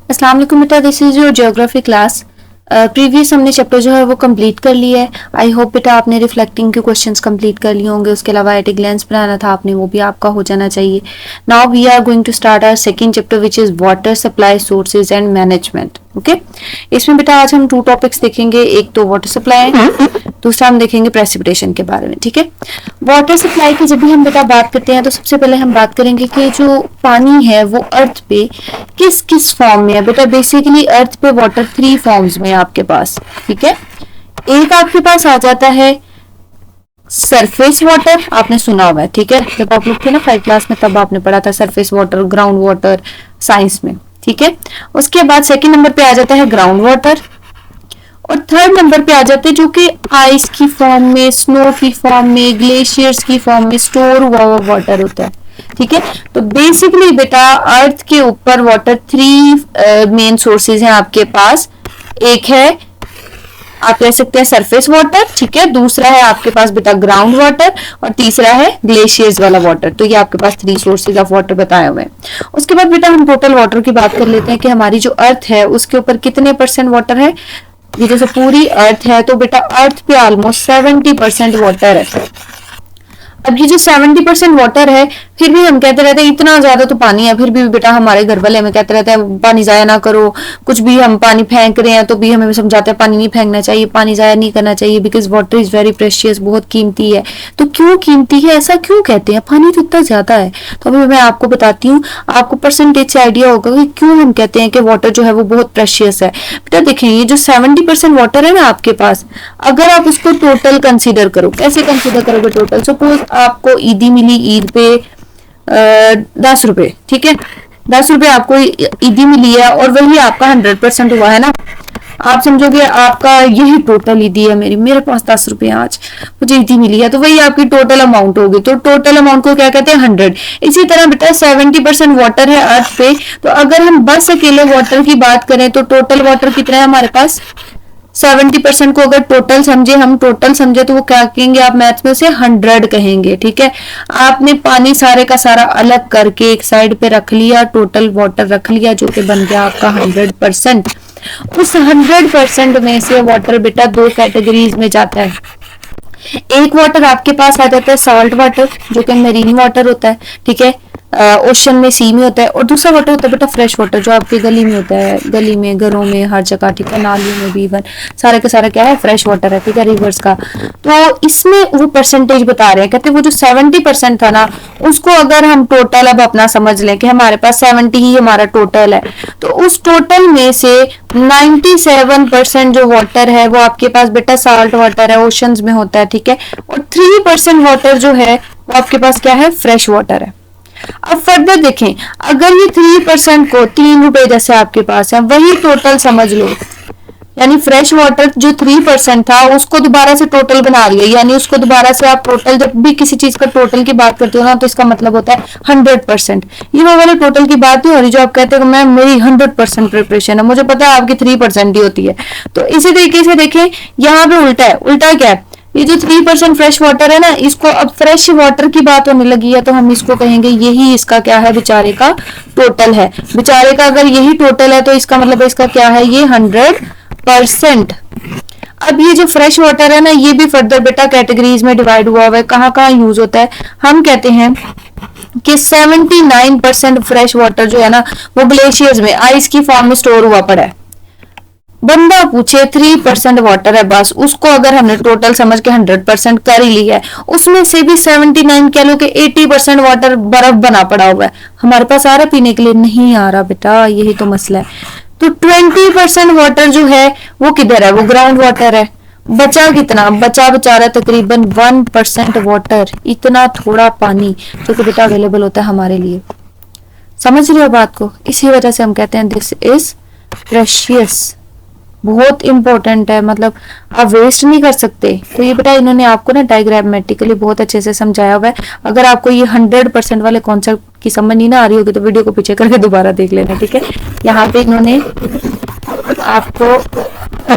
अस्सलाम वालेकुम बेटा, this is your geography class. Previous हमने चैप्टर जो है वो कंप्लीट कर लिया है। आई होप बेटा आपने रिफ्लेक्टिंग के क्वेश्चंस कंप्लीट कर लिए होंगे। उसके अलावा एट ए ग्लैंस बनाना था आपने, वो भी आपका हो जाना चाहिए। Now we are going to start our second chapter which is water supply sources and management. Okay, इसमें बेटा आज हम 2 टॉपिक्स देखेंगे। एक तो वाटर सप्लाई, दूसरा हम देखेंगे प्रेसिपिटेशन के बारे में। ठीक है, वाटर सप्लाई की जब भी हम बेटा बात करते हैं तो सबसे पहले हम बात करेंगे कि जो पानी है वो अर्थ पे किस किस फॉर्म में है। बेटा बेसिकली अर्थ पे वाटर 3 फॉर्म्स में है आपके पास। ठीक है, एक आपके पास आ जाता है सरफेस वाटर, आपने सुना हुआ है। ठीक है, जब आप लोग थे ना 5 क्लास में तब आपने पढ़ा था surface water, ground water science में। ठीक है, उसके बाद सेकंड नंबर पे आ जाता है ग्राउंड वाटर और थर्ड नंबर पे आ जाते हैं जो कि आइस की फॉर्म में, स्नो की फॉर्म में, ग्लेशियर्स की फॉर्म में स्टोर हुआ वाटर होता है। ठीक है, तो बेसिकली बेटा अर्थ के ऊपर वाटर 3 मेन सोर्सेज हैं आपके पास। एक है आप कह सकते हैं सरफेस वाटर, ठीक है, दूसरा है आपके पास बेटा ग्राउंड वाटर और तीसरा है ग्लेशियर्स वाला वाटर। तो ये आपके पास 3 सोर्सेज ऑफ वाटर बताए हुए हैं। उसके बाद बेटा हम टोटल वाटर की बात कर लेते हैं कि हमारी जो अर्थ है उसके ऊपर कितने % वाटर है। ये जैसे पूरी अर्थ है तो बेटा अर्थ पे ऑलमोस्ट 70% वाटर है। अब ये जो 70% वाटर है, फिर भी हम कहते रहते हैं इतना ज्यादा तो पानी है, फिर भी बेटा हमारे घर वाले हमें कहते रहते हैं पानी जाया ना करो। कुछ भी हम पानी फेंक रहे हैं तो भी हमें समझाते हैं पानी नहीं फेंकना चाहिए, पानी जाया नहीं करना चाहिए, because water is very precious, बहुत कीमती है। तो क्यों कीमती है, ऐसा क्यों कहते हैं, पानी तो इतना ज्यादा है। तो अभी मैं आपको बताती हूँ, आपको परसेंटेज से आइडिया होगा कि क्यों हम कहते हैं कि वाटर जो है वो बहुत प्रेशियस है। बेटा देखें, ये जो 70% वाटर है ना आपके पास, अगर आप उसको टोटल कंसिडर करो, कैसे कंसिडर करोगे टोटल। सपोज आपको ईदी मिली, ईद पे 10 रुपए, ठीक है, 10 रुपए आपको ईदी मिली है और वही आपका 100% हुआ है ना। आप समझोगे आपका यही टोटल ईदी है, मेरे पास 10 रुपए आज मुझे ईदी मिली है, तो वही आपकी टोटल अमाउंट होगी। तो टोटल अमाउंट को क्या कहते हैं, 100। इसी तरह बेटा 70% वाटर है अर्थ पे, तो अगर हम बस अकेले वाटर की बात करें तो टोटल वाटर कितना है हमारे पास, 70% को अगर टोटल समझे, हम टोटल समझे तो वो क्या कहेंगे आप मैथ्स में से 100 कहेंगे। ठीक है, आपने पानी सारे का सारा अलग करके एक साइड पे रख लिया, टोटल वाटर रख लिया जो कि बन गया आपका 100%। उस 100% में से वाटर बेटा 2 कैटेगरीज में जाता है। एक वाटर आपके पास आ जाता है सॉल्ट वाटर जो कि मरीन वाटर होता है, ठीक है, ओशन में, सी में होता है। और दूसरा वाटर होता है बेटा फ्रेश वाटर जो आपके गली में होता है, गली में, घरों में, हर जगह, ठीक है, नालियों में भी, इवन सारे का सारा क्या है, फ्रेश वाटर है, ठीक है, रिवर्स का। तो इसमें वो परसेंटेज बता रहे हैं, कहते हैं वो जो 70% था ना, उसको अगर हम टोटल अब अपना समझ लें कि हमारे पास 70 ही हमारा टोटल है, तो उस टोटल में से 97% जो वाटर है वो आपके पास बेटा सॉल्ट वाटर है, ओशंस में होता है, ठीक है, और 3% वाटर जो है वो आपके पास क्या है, फ्रेश वाटर है। अब फर्दर देखें, अगर ये 3% को 3 रुपए जैसे आपके पास है, वही टोटल समझ लो, यानी फ्रेश वाटर जो 3% था उसको दोबारा से टोटल बना लिया, यानी उसको दोबारा से आप टोटल, जब भी किसी चीज का टोटल की बात करते हो ना तो इसका मतलब होता है 100%। ये वो वाले टोटल की बात नहीं हो रही जो आप कहते हो मैं मेरी 100% प्रिपरेशन है, मुझे पता है आपकी 3% ही होती है। तो इसी तरीके से देखें यहाँ पे उल्टा है। उल्टा क्या है, ये जो 3% फ्रेश वाटर है ना, इसको अब फ्रेश वाटर की बात होने लगी है तो हम इसको कहेंगे यही इसका क्या है, बेचारे का टोटल है। बेचारे का अगर यही टोटल है तो इसका मतलब इसका क्या है, ये 100%। अब ये जो फ्रेश वाटर है ना, ये भी फर्दर बेटा कैटेगरीज में डिवाइड हुआ है। कहाँ कहाँ यूज होता है, हम कहते हैं कि 79% फ्रेश वाटर जो है ना वो ग्लेशियर्स में, आइस की फॉर्म में स्टोर हुआ पड़ा है। बंदा पूछे 3% वाटर है, बस उसको अगर हमने टोटल समझ के 100% कर ही लिया है, उसमें से भी 79 कह लो कि 80% वाटर बर्फ बना पड़ा हुआ है, हमारे पास आ रहा पीने के लिए, नहीं आ रहा बेटा, यही तो मसला है। तो 20% वाटर जो है वो किधर है, वो ग्राउंड वाटर है। बचा कितना, बचा बेचारा तकरीबन 1% वाटर, इतना थोड़ा पानी जो कि बेटा अवेलेबल होता है हमारे लिए। समझ रहे हो बात को, इसी वजह से हम कहते हैं दिस इज प्रेशियस, बहुत इंपॉर्टेंट है, मतलब आप वेस्ट नहीं कर सकते। तो ये बेटा इन्होंने आपको ना डायग्रामेटिकली बहुत अच्छे से समझाया हुआ है। अगर आपको ये 100% वाले कॉन्सेप्ट की समझ नहीं ना आ रही होगी तो वीडियो को पीछे करके दोबारा देख लेना, ठीक है। यहाँ पे इन्होंने आपको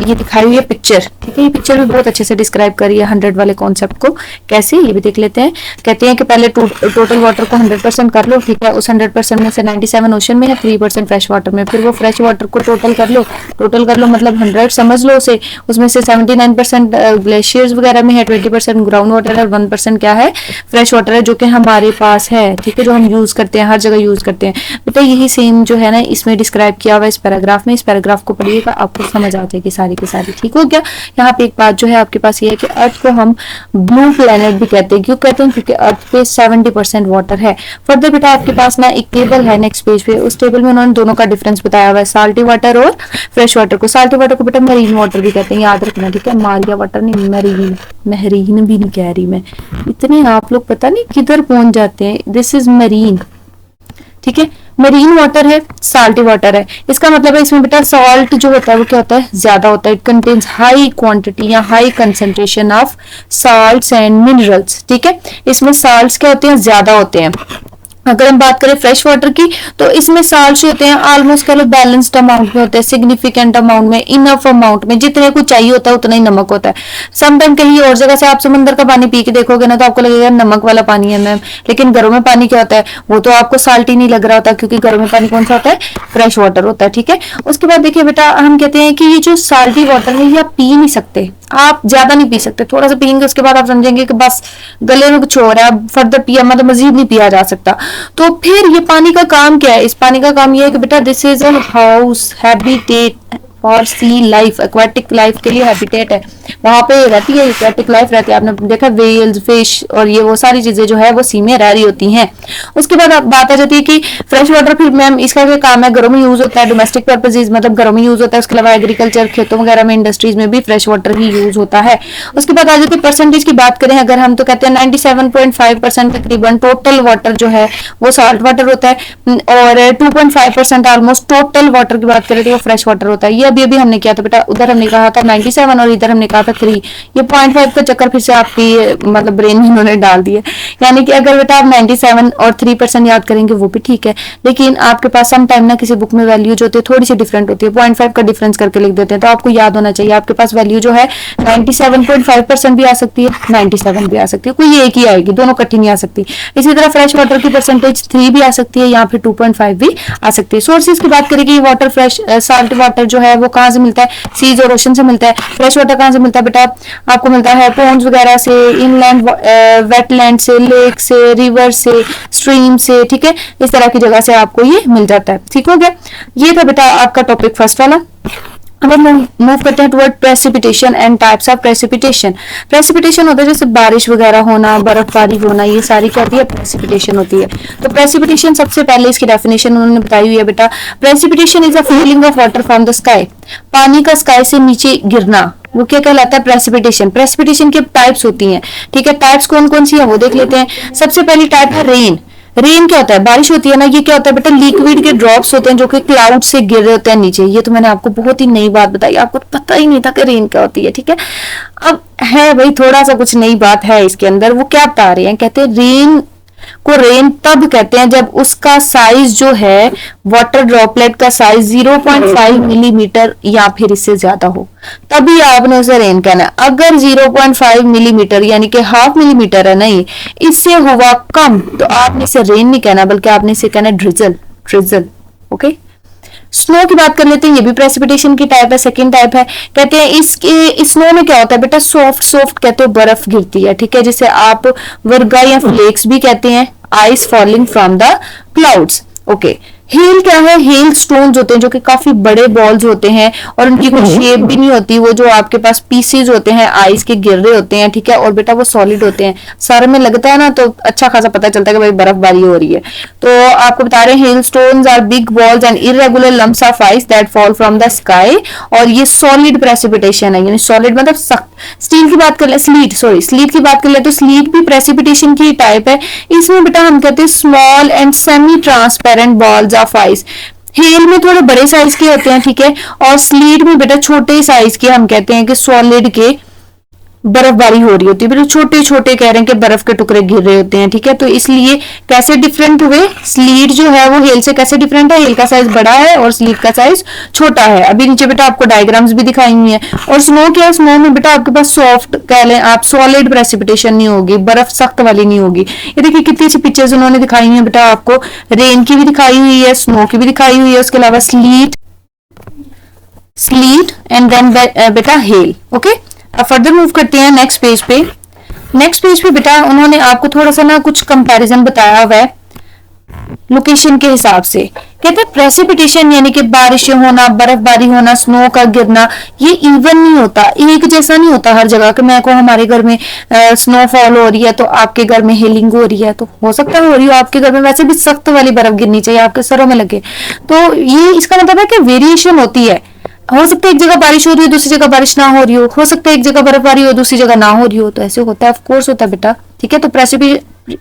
ये दिखाई हुई है पिक्चर, ठीक है। ये पिक्चर भी बहुत अच्छे से डिस्क्राइब करी है 100 वाले कॉन्सेप्ट को, कैसे ये भी देख लेते हैं। कहते हैं कि पहले टोटल वाटर को 100% कर लो, ठीक है। उस 100% में से 97 ओशन में है, 3% फ्रेश वाटर में। फिर वो फ्रेश वाटर को टोटल कर लो मतलब 100 समझ लो उसे। उसमें से 79% ग्लेशियर्स वगैरह में है, 20% ग्राउंड वाटर है, 1% क्या है, फ्रेश वाटर है, जो कि हमारे पास है, ठीक है, जो हम यूज करते हैं, हर जगह यूज करते हैं। बेटा यही सेम जो है ना इसमें डिस्क्राइब किया हुआ इस पैराग्राफ में। इस पैराग्राफ को पढ़िएगा, आपको समझ आ जाएगी सारी की सारी, ठीक हो गया। यहाँ पे एक बात जो है आपके पास ये है कि अर्थ को हम ब्लू प्लेनेट भी कहते हैं। क्यों कहते हैं? क्योंकि अर्थ पे 70% वाटर है। फर्दर बेटा आपके पास ना एक टेबल है नेक्स्ट पेज पे, उस टेबल में उन्होंने दोनों का डिफरेंस बताया हुआ है, साल्टी वाटर और फ्रेश वाटर को। साल्टी वाटर को बेटा मरीन वाटर भी कहते हैं, याद रखना, ठीक है। मारिया वाटर नहीं, मरीन, महरीन भी नहीं कह रही मैं। इतने आप लोग पता नहीं किधर पहुंच जाते हैं। दिस इज मरीन, ठीक है। मरीन वाटर है, साल्टी वाटर है। इसका मतलब है इसमें बेटा सॉल्ट जो होता है वो क्या होता है, ज्यादा होता है। इट कंटेन्स हाई क्वांटिटी या high concentration of salts and minerals, ठीक है। इसमें साल्ट्स क्या होते हैं, ज्यादा होते हैं। अगर हम बात करें फ्रेश वाटर की, तो इसमें साल्ट्स होते हैं ऑलमोस्ट कह लो बैलेंस्ड अमाउंट में होते हैं, सिग्निफिकेंट अमाउंट में, इनफ अमाउंट में, जितने को चाहिए होता है उतना ही नमक होता है। समटाइम कहीं और जगह से आप समंदर का पानी पी के देखोगे ना तो आपको लगेगा नमक वाला पानी है मैम, लेकिन घरों में पानी क्या होता है, वो तो आपको साल्टी नहीं लग रहा होता, क्योंकि घरों में पानी कौन सा होता है, फ्रेश वाटर होता है, ठीक है। उसके बाद देखिए बेटा हम कहते हैं कि ये जो साल्टी वाटर है ये आप पी नहीं सकते, आप ज्यादा नहीं पी सकते, थोड़ा सा पियेंगे उसके बाद आप समझेंगे कि बस गले में कुछ हो रहा है, अब फर्दर पिया मतलब मजीद नहीं पिया जा सकता। तो फिर ये पानी का काम क्या है? इस पानी का काम ये है कि बेटा this is a house habitat for sea life, aquatic life के लिए हैबिटेट है, वहां पे रहती है, एक्वाटिक लाइफ रहती है। आपने देखा वेल्स, फिश और ये वो सारी चीजें जो है वो सी में रह रही होती हैं। उसके बाद बात आ जाती है कि फ्रेश वाटर, फिर मैम इसका क्या काम है, घरों में यूज होता है, डोमेस्टिक पर्पजेज मतलब घरों में यूज होता है। उसके अलावा एग्रीकल्चर, खेतों वगैरह में, इंडस्ट्रीज में भी फ्रेश वाटर ही यूज होता है। उसके बाद आ जाती है परसेंटेज की बात करें अगर हम, तो कहते हैं 97.5% तकरीबन टोटल वाटर जो है वो सॉल्ट वाटर होता है, और 2.5% ऑलमोस्ट टोटल वाटर की बात करें तो वो फ्रेश वाटर होता है। ये अभी हमने किया था बेटा, उधर हमने कहा था 97 और इधर हमने कहा था 3। ये 0.5 का चक्कर फिर से आपकी मतलब ब्रेन में इन्होंने डाल दिया, यानी कि अगर बेटा आप 97 और 3% याद करेंगे वो भी ठीक है, लेकिन आपके पास सम टाइम ना किसी बुक में वैल्यू जो होती है थोड़ी सी डिफरेंट होती है, 0.5 का डिफरेंस करके लिख देते हैं, तो आपको याद होना चाहिए आपके पास वैल्यू जो है 97.5% भी आ सकती है, 97 भी आ सकती है, कोई एक ही आएगी, दोनों इकट्ठी नहीं आ सकती। इसी तरह फ्रेश वाटर की परसेंटेज 3 भी आ सकती है या फिर 2.5 भी आ सकती है। सोर्सेज की बात करेंगे, वाटर फ्रेश साल्ट वाटर जो है वो कहाँ से मिलता है, सीज और ओशन से मिलता है। फ्रेश वाटर कहाँ से मिलता है बेटा, आपको मिलता है पॉन्ड्स वगैरह से, इनलैंड वेटलैंड से, लेक से, रिवर से, स्ट्रीम से, ठीक है, इस तरह की जगह से आपको ये मिल जाता है, ठीक हो गया। ये था बेटा आपका टॉपिक फर्स्ट वाला। अब हम मूव करते हैं toward precipitation and types of precipitation. Precipitation होता है जैसे बारिश वगैरह होना, बर्फबारी होना, ये सारी क्या होती है, प्रेसिपिटेशन होती है। तो प्रेसिपिटेशन सबसे पहले इसकी डेफिनेशन उन्होंने बताई हुई है बेटा, precipitation is a falling of water from the sky, पानी का स्काई से नीचे गिरना, वो क्या कहलाता है, प्रेसिपिटेशन। प्रेसिपिटेशन की टाइप्स होती हैं, ठीक है, टाइप्स कौन कौन सी है वो देख लेते हैं। सबसे पहली टाइप है रेन। रेन क्या होता है, बारिश होती है ना, ये क्या होता है बेटा, लिक्विड के ड्रॉप्स होते हैं जो कि क्लाउड से गिर रहे होते हैं नीचे। ये तो मैंने आपको बहुत ही नई बात बताई, आपको पता ही नहीं था कि रेन क्या होती है, ठीक है। अब है भाई थोड़ा सा कुछ नई बात है इसके अंदर, वो क्या बता रहे हैं, कहते हैं रेन को रेन तब कहते हैं जब उसका साइज जो है, वाटर ड्रॉपलेट का साइज 0.5 मिलीमीटर या फिर इससे ज्यादा हो, तभी आपने उसे रेन कहना है। अगर 0.5 मिलीमीटर यानी कि हाफ मिलीमीटर है नहीं, इससे हुआ कम, तो आपने इसे रेन नहीं कहना, बल्कि आपने इसे कहना ड्रिजल, ड्रिजल, ओके। स्नो की बात कर लेते हैं, ये भी प्रेसिपिटेशन की टाइप है, सेकंड टाइप है। कहते हैं इसके स्नो में क्या होता है बेटा, सॉफ्ट सॉफ्ट कहते हैं बर्फ गिरती है, ठीक है, जिसे आप वर्गा या फ्लेक्स भी कहते हैं, ice falling from the clouds, okay. Hello क्या है, हेल स्टोन्स होते हैं जो कि काफी बड़े बॉल्स होते हैं और उनकी कोई शेप भी नहीं होती, वो जो आपके पास पीसेज होते हैं आइस के गिर रहे होते हैं, ठीक है, और बेटा वो सॉलिड होते हैं, सर में लगता है ना तो अच्छा खासा पता चलता है कि भाई बर्फबारी हो रही है। तो आपको बता रहे हैं hailstones are big balls and irregular lumps of ice that fall from the sky, और ये सॉलिड प्रेसिपिटेशन है, यानी सॉलिड मतलब सख्त। स्टील की बात कर ले, स्लीट की बात कर ले तो स्लीट भी प्रेसिपिटेशन की टाइप है। इसमें बेटा हम कहते हैं small and semi transparent balls of ice. Hello में थोड़े बड़े साइज के होते हैं, ठीक है, और स्लीट में बेटा छोटे साइज के, हम कहते हैं कि सॉलिड के बर्फबारी हो रही होती है, बिल्कुल छोटे छोटे कह रहे हैं कि बर्फ के टुकड़े गिर रहे होते हैं, ठीक है। तो इसलिए कैसे डिफरेंट हुए, स्लीट जो है वो हेल से कैसे डिफरेंट है, हेल का साइज बड़ा है और स्लीट का साइज छोटा है। अभी नीचे बेटा आपको डायग्राम्स भी दिखाई हुई है। और स्नो क्या है, स्नो में बेटा आपके पास सॉफ्ट कह लें आप, सॉलिड प्रेसिपिटेशन नहीं होगी, बर्फ सख्त वाली नहीं होगी। ये देखिए कितनी सी पिक्चर्स उन्होंने दिखाई हुई है बेटा, आपको रेन की भी दिखाई हुई है, स्नो की भी दिखाई हुई है, उसके अलावा स्लीट एंड देन बेटा हेल। ओके, अब फर्दर मूव करते हैं नेक्स्ट पेज पे। नेक्स्ट पेज पे बेटा उन्होंने आपको थोड़ा सा ना कुछ कंपैरिजन बताया हुआ है लोकेशन के हिसाब से। कहते हैं प्रेसिपिटेशन यानी कि बारिशें होना, बर्फबारी होना, स्नो का गिरना, ये इवन नहीं होता, एक जैसा नहीं होता हर जगह। कि मैं को हमारे घर में स्नोफॉल हो रही है तो आपके घर में हेलिंग हो रही है, तो हो सकता है हो रही हो आपके घर में, वैसे भी सख्त वाली बर्फ गिरनी चाहिए आपके सरों में लगे। तो ये इसका मतलब है कि वेरिएशन होती है। हो सकता है एक जगह बारिश हो रही हो, दूसरी जगह बारिश ना हो रही हो सकता है एक जगह बर्फबारी हो, दूसरी जगह ना हो रही हो, तो ऐसे होता है, ऑफ कोर्स होता है बेटा, ठीक है। तो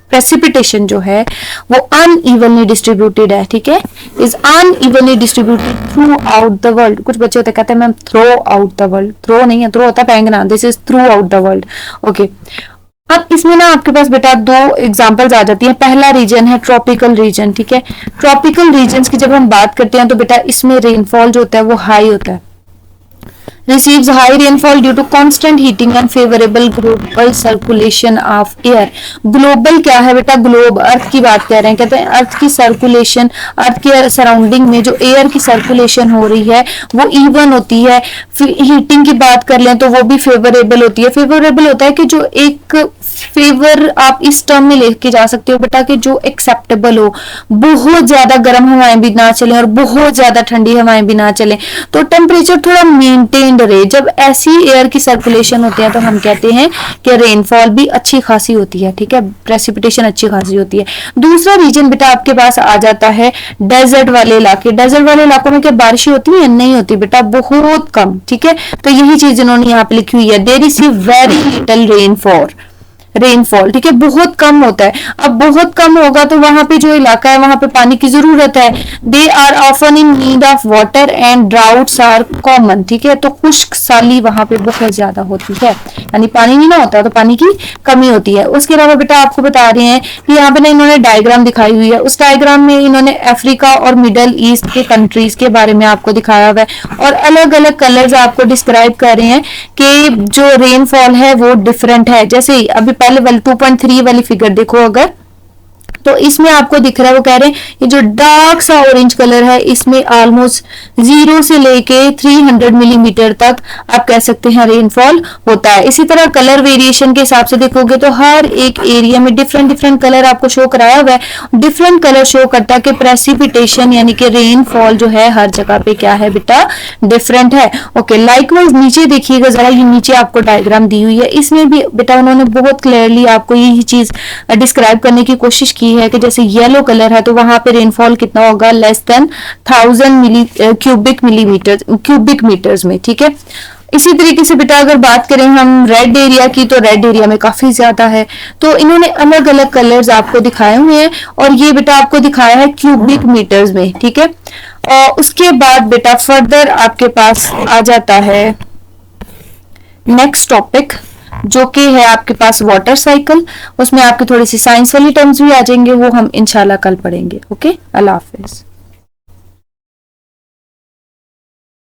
प्रेसिपिटेशन जो है वो अनइवनली डिस्ट्रीब्यूटेड है, ठीक है, is unevenly distributed throughout the world. कुछ बच्चे होते कहते हैं ma'am throw out the world, throw नहीं है, थ्रो होता है फेंकना, this is throughout the world. Okay, अब इसमें ना आपके पास बेटा दो एग्जांपल्स आ जाती हैं। पहला रीजन है ट्रॉपिकल रीजन, ठीक है। ट्रॉपिकल रीजन्स की जब हम बात करते हैं तो बेटा इसमें रेनफॉल जो होता है वो हाई होता है, receives high rainfall due to constant heating and favorable global circulation of air। Global क्या है बेटा, ग्लोब अर्थ की बात कर रहे हैं, कहते हैं अर्थ की सर्कुलेशन, अर्थ के सराउंडिंग में जो एयर की सर्कुलेशन हो रही है वो इवन होती है। हीटिंग की बात कर लें तो वो भी फेवरेबल होती है। फेवरेबल होता है कि जो एक फेवर आप इस टर्म में लेके जा सकते हो बेटा कि जो एक्सेप्टेबल हो, बहुत ज्यादा गर्म हवाएं भी ना चले और बहुत ज्यादा ठंडी हवाएं भी ना चले, तो टेम्परेचर थोड़ा मेंटेन्ड रहे। जब ऐसी एयर की सर्कुलेशन होती है तो हम कहते हैं कि रेनफॉल भी अच्छी खासी होती है, ठीक है, प्रेसिपिटेशन अच्छी खासी होती है। दूसरा रीजन बेटा आपके पास आ जाता है डेजर्ट वाले इलाके। डेजर्ट वाले इलाकों में क्या बारिशें होती है? नहीं होती बेटा, बहुत कम, ठीक है। तो यही चीज इन्होंने यहाँ पे लिखी हुई है, there is very little rainfall, ठीक है, बहुत कम होता है। अब बहुत कम होगा तो वहां पे जो इलाका है वहां पे पानी की जरूरत है। They are often in need of water and droughts are common, ठीक है। तो खुश्क साली वहां पे बहुत ज्यादा होती है, यानी पानी नहीं ना होता तो पानी की कमी होती है। उसके अलावा बेटा आपको बता रहे हैं कि यहाँ पे ना इन्होंने डायग्राम दिखाई हुई है। उस डायग्राम में इन्होंने अफ्रीका और मिडल ईस्ट के कंट्रीज के बारे में आपको दिखाया हुआ है और अलग अलग कलर्स आपको डिस्क्राइब कर रहे हैं कि जो रेनफॉल है वो डिफरेंट है। जैसे अभी पहले वाली 2.3 वाली फिगर देखो अगर, तो इसमें आपको दिख रहा है, वो कह रहे हैं ये जो डार्क सा ऑरेंज कलर है इसमें ऑलमोस्ट 0 से लेके 300 मिलीमीटर तक आप कह सकते हैं रेनफॉल होता है। इसी तरह कलर वेरिएशन के हिसाब से देखोगे तो हर एक एरिया में डिफरेंट डिफरेंट कलर आपको शो कराया हुआ है। डिफरेंट कलर शो करता है कि प्रेसिपिटेशन यानी कि रेनफॉल जो है हर जगह पे क्या है बेटा, डिफरेंट है। ओके, लाइकवाइज नीचे देखिएगा जरा, ये नीचे आपको डायग्राम दी हुई है, इसमें भी बेटा उन्होंने बहुत क्लियरली आपको यही चीज डिस्क्राइब करने की कोशिश की है कि जैसे येलो कलर है तो वहां पे रेनफॉल कितना होगा, लेस देन 1000 क्यूबिक मीटर्स में, ठीक है। इसी तरीके से बेटा अगर बात करें हम रेड एरिया की, तो रेड एरिया में काफी ज्यादा है। तो इन्होंने अलग अलग कलर्स आपको दिखाए हुए हैं और ये बेटा आपको दिखाया है क्यूबिक मीटर्स में, ठीक है। और उसके बाद बेटा फर्दर आपके पास आ जाता है नेक्स्ट टॉपिक जो कि है आपके पास वाटर साइकिल। उसमें आपके थोड़ी सी साइंस वाली टर्म्स भी आ जाएंगे, वो हम इंशाल्लाह कल पढ़ेंगे। ओके, अल्लाह हाफिज।